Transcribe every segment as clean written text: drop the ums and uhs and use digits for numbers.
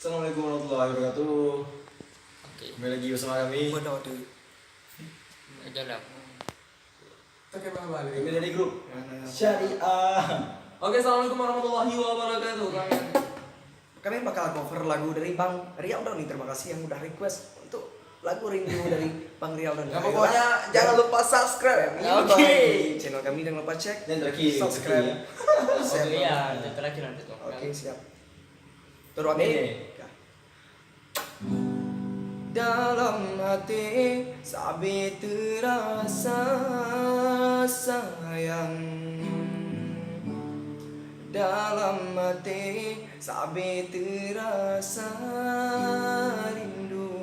Assalamualaikum warahmatullahi wabarakatuh. Oke. Kembali lagi bersama kami. Waduh. Jalan. Oke, balik. Kami dari grup Syariah. Oke, assalamualaikum warahmatullahi wabarakatuh. Kami bakal cover lagu dari Bang Riau Doni. Terima kasih yang udah request untuk lagu rindu dari Bang Riau Doni. Nah, pokoknya jangan lupa subscribe ya. Oke. Channel kami jangan lupa cek. Dan terakhir Subscribe. Oke iya, itu terakhir nanti tuh. Oke, siap. Turun ini. Dalam hati sabi terasa sayang, dalam hati sabi terasa rindu.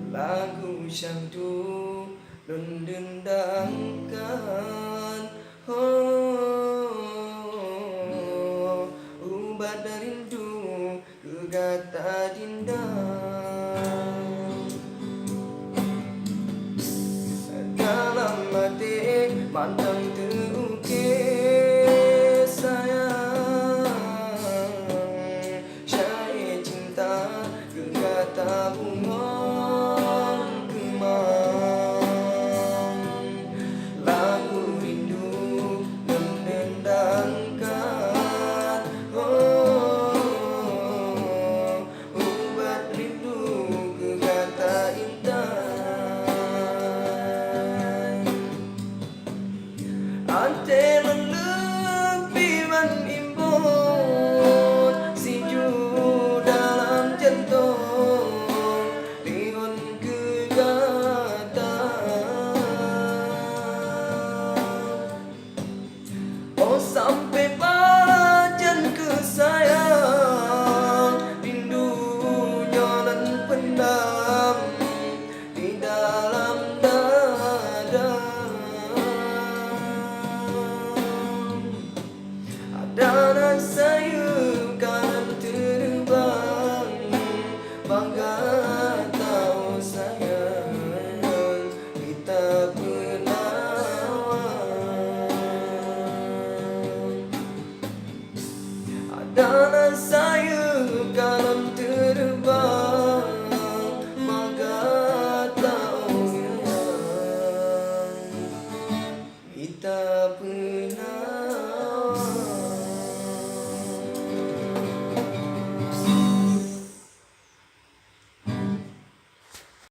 Lagu syahdu nun dendangkan, oh, ubat rindu kegata dinda. Dalam hati mantang terukir sayang, syair cinta kegata bunga kemang. Lagu rindu mendendangkan, oh, ubat rindu kegata indah. Ante lebih menimbun sinju dalam jantung lihun kegata. Oh sampai pajan kesayang, rindunya dan pendam di dalam dada.